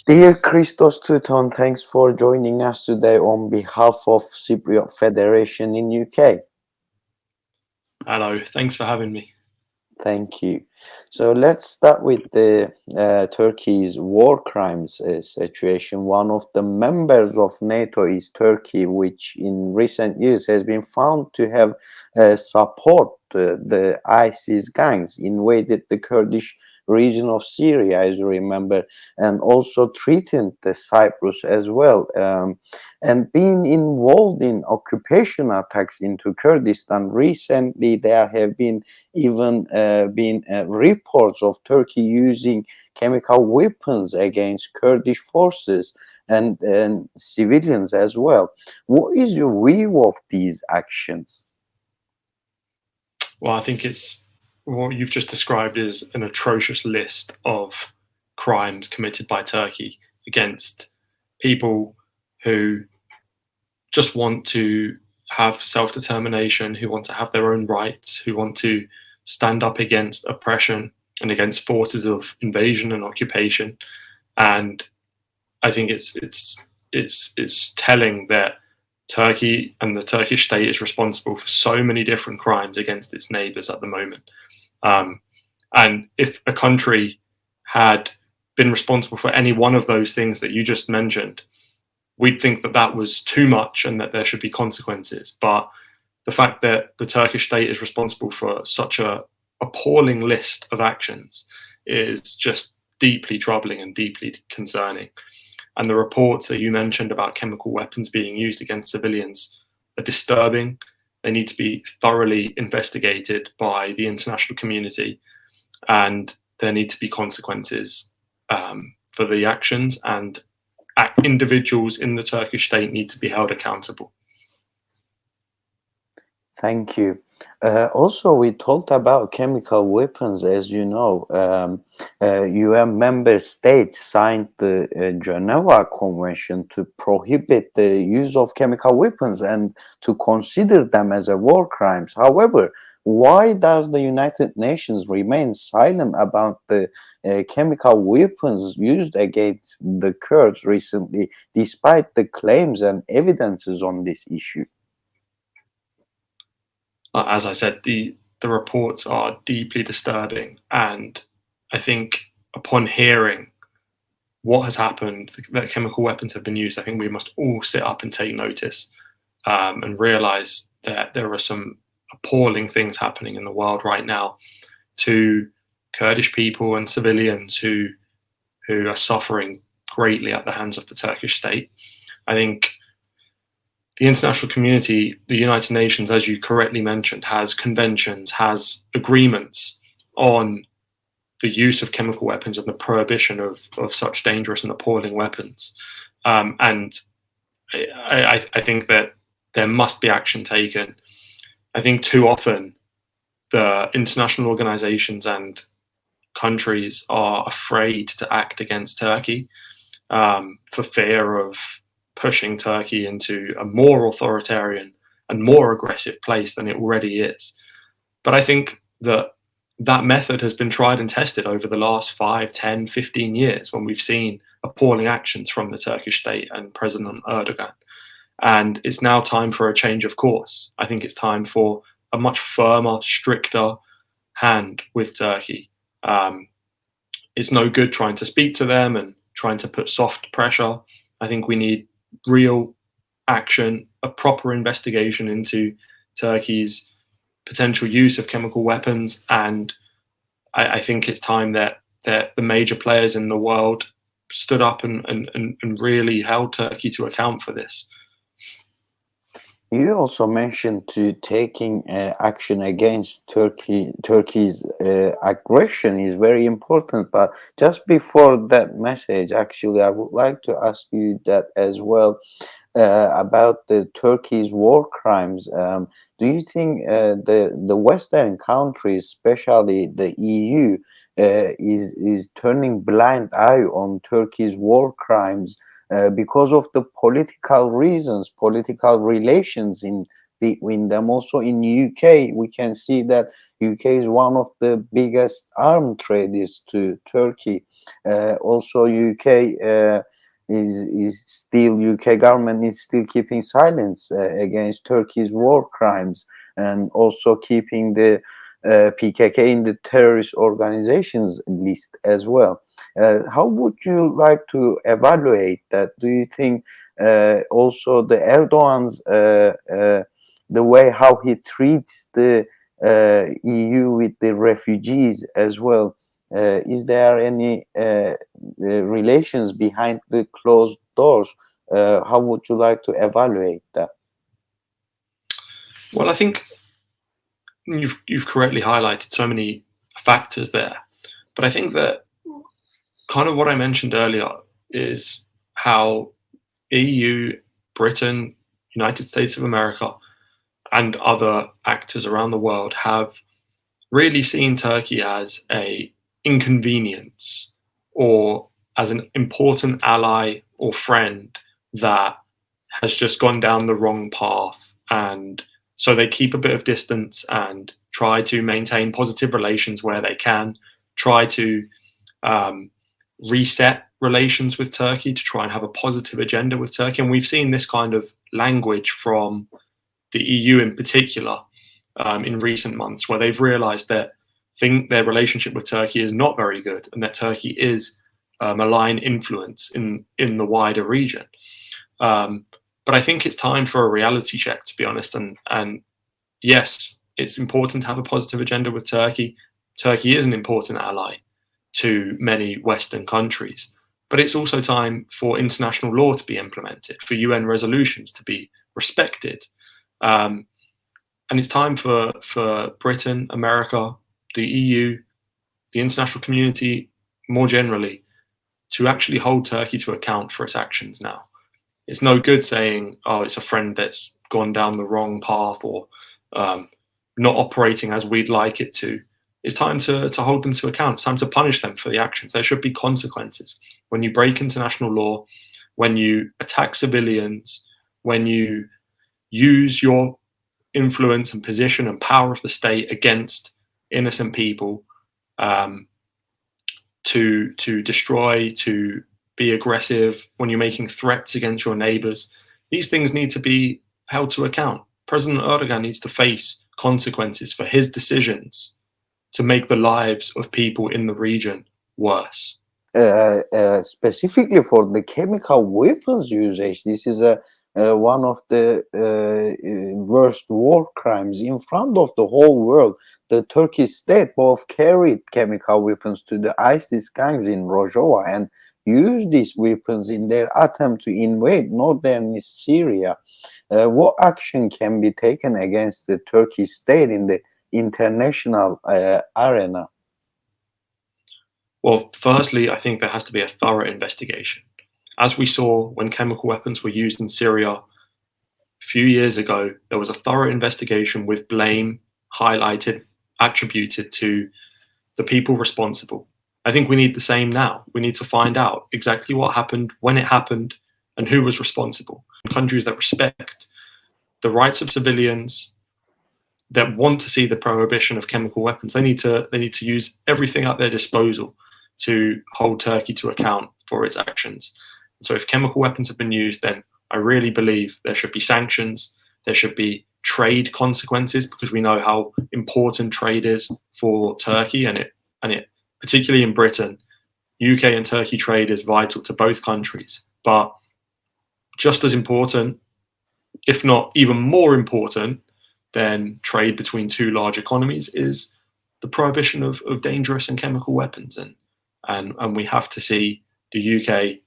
Dear Christos Tuton, thanks for joining us today on behalf of Cypriot Federation in UK. Hello, thanks for having me. Thank you. So let's start with the Turkey's war crimes situation. One of the members of NATO is Turkey, which in recent years has been found to have support the ISIS gangs, invaded the Kurdish region of Syria, as you remember, and also threatened the Cyprus as well. And being involved in occupation attacks into Kurdistan, recently there have been even been reports of Turkey using chemical weapons against Kurdish forces and civilians as well. What is your view of these actions? Well, I think it's what you've just described is an atrocious list of crimes committed by Turkey against people who just want to have self-determination, who want to have their own rights, who want to stand up against oppression and against forces of invasion and occupation. And I think it's telling that Turkey and the Turkish state is responsible for so many different crimes against its neighbors at the moment. And if a country had been responsible for any one of those things that you just mentioned, we'd think that that was too much and that there should be consequences. But the fact that the Turkish state is responsible for such a appalling list of actions is just deeply troubling and deeply concerning. And the reports that you mentioned about chemical weapons being used against civilians are disturbing. They need to be thoroughly investigated by the international community, and there need to be consequences for the actions, and individuals in the Turkish state need to be held accountable. Thank you. Also, we talked about chemical weapons. As you know, UN member states signed the Geneva Convention to prohibit the use of chemical weapons and to consider them as a war crimes. However, why does the United Nations remain silent about the chemical weapons used against the Kurds recently, despite the claims and evidences on this issue? As I said, the reports are deeply disturbing, and I think upon hearing what has happened, that chemical weapons have been used, I think we must all sit up and take notice and realize that there are some appalling things happening in the world right now to Kurdish people and civilians who are suffering greatly at the hands of the Turkish state. I think the international community, the United Nations, as you correctly mentioned, has conventions, has agreements on the use of chemical weapons and the prohibition of such dangerous and appalling weapons. And I think that there must be action taken. I think too often the international organizations and countries are afraid to act against Turkey for fear of pushing Turkey into a more authoritarian and more aggressive place than it already is. But I think that that method has been tried and tested over the last 5, 10, 15 years when we've seen appalling actions from the Turkish state and President Erdogan. And it's now time for a change of course. I think it's time for a much firmer, stricter hand with Turkey. It's no good trying to speak to them and trying to put soft pressure. I think we need real action, a proper investigation into Turkey's potential use of chemical weapons, and I think it's time that the major players in the world stood up and really held Turkey to account for this. You also mentioned to taking action against Turkey's aggression is very important. But just before that message, actually, I would like to ask you that as well about the Turkey's war crimes. Do you think the Western countries, especially the EU, is turning blind eye on Turkey's war crimes? Because of the political reasons, political relations in between them. Also in UK, we can see that UK is one of the biggest arms traders to Turkey. Also, is still UK government is still keeping silence against Turkey's war crimes, and also keeping the PKK in the terrorist organizations list as well. How would you like to evaluate that? Do you think also the Erdogan's the way how he treats the EU with the refugees as well? Is there any relations behind the closed doors? How would you like to evaluate that? Well, I think you've correctly highlighted so many factors there, but I think that kind of what I mentioned earlier is how EU, Britain, United States of America, and other actors around the world have really seen Turkey as a inconvenience or as an important ally or friend that has just gone down the wrong path, and so they keep a bit of distance and try to maintain positive relations where they can, try to reset relations with Turkey to try and have a positive agenda with Turkey. And we've seen this kind of language from the EU in particular in recent months, where they've realized that their relationship with Turkey is not very good, and that Turkey is a malign influence in the wider region. But I think it's time for a reality check, to be honest. And yes, it's important to have a positive agenda with Turkey. Turkey is an important ally to many Western countries, but it's also time for international law to be implemented, for UN resolutions to be respected. And it's time for Britain, America, the EU, the international community more generally, to actually hold Turkey to account for its actions now. It's no good saying, oh, it's a friend that's gone down the wrong path or not operating as we'd like it to. It's time to hold them to account. It's time to punish them for the actions. There should be consequences. When you break international law, when you attack civilians, when you use your influence and position and power of the state against innocent people, to destroy, to be aggressive, when you're making threats against your neighbors, these things need to be held to account. President Erdogan needs to face consequences for his decisions to make the lives of people in the region worse. Specifically for the chemical weapons usage, this is one of the worst war crimes in front of the whole world. The Turkish state both carried chemical weapons to the ISIS gangs in Rojava and used these weapons in their attempt to invade northern Syria. What action can be taken against the Turkish state in the international arena? Well, firstly, I think there has to be a thorough investigation. As we saw when chemical weapons were used in Syria a few years ago, there was a thorough investigation with blame highlighted, attributed to the people responsible. I think we need the same now. We need to find out exactly what happened, when it happened, and who was responsible. Countries that respect the rights of civilians, that want to see the prohibition of chemical weapons, they need to use everything at their disposal to hold Turkey to account for its actions. So if chemical weapons have been used, then I really believe there should be sanctions, there should be trade consequences, because we know how important trade is for Turkey, and it particularly in Britain, UK and Turkey trade is vital to both countries. But just as important, if not even more important than trade between two large economies, is the prohibition of dangerous and chemical weapons. And we have to see the UK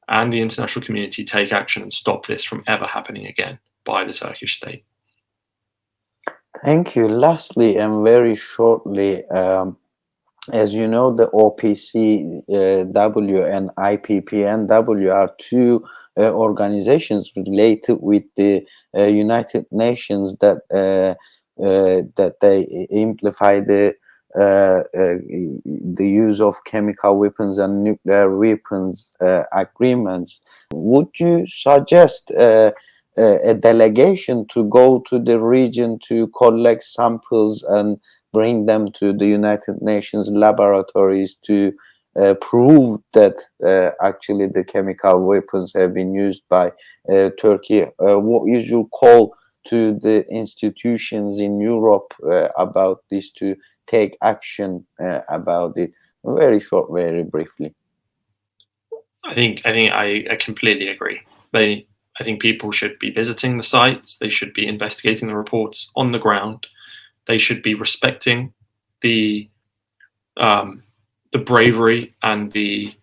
and the international community take action and stop this from ever happening again by the Turkish state. Thank you. Lastly, and very shortly, as you know, the OPCW and IPPNW are two organizations related with the United Nations that they amplify the use of chemical weapons and nuclear weapons agreements. Would you suggest a delegation to go to the region to collect samples and bring them to the United Nations laboratories to prove that actually the chemical weapons have been used by Turkey. What is your call to the institutions in Europe about this to take action about it? Very short, very briefly. I completely agree. I think people should be visiting the sites. They should be investigating the reports on the ground. They should be respecting the bravery and the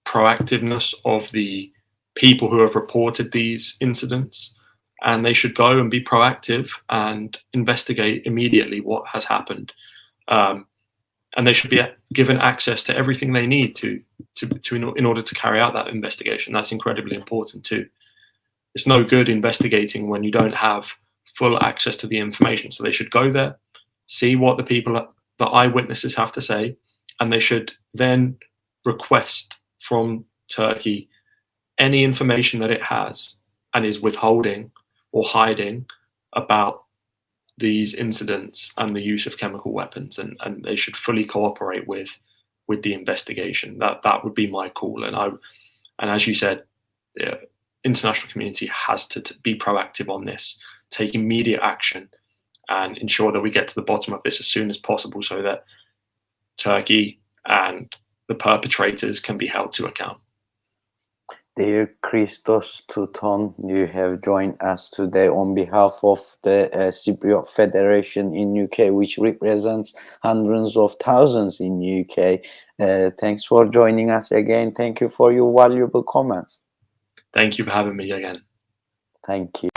proactiveness of the people who have reported these incidents, and they should go and be proactive and investigate immediately what has happened. And they should be given access to everything they need to in order to carry out that investigation. That's incredibly important too. It's no good investigating when you don't have full access to the information. So they should go there, see what the eyewitnesses have to say, and they should then request from Turkey any information that it has and is withholding or hiding about these incidents and the use of chemical weapons, and they should fully cooperate with the investigation. That would be my call. And as you said, the international community has to be proactive on this, take immediate action, and ensure that we get to the bottom of this as soon as possible, so that Turkey and the perpetrators can be held to account. Dear Christos Tuton, you have joined us today on behalf of the Cypriot Federation in UK, which represents hundreds of thousands in UK. Thanks for joining us again. Thank you for your valuable comments. Thank you for having me again. Thank you.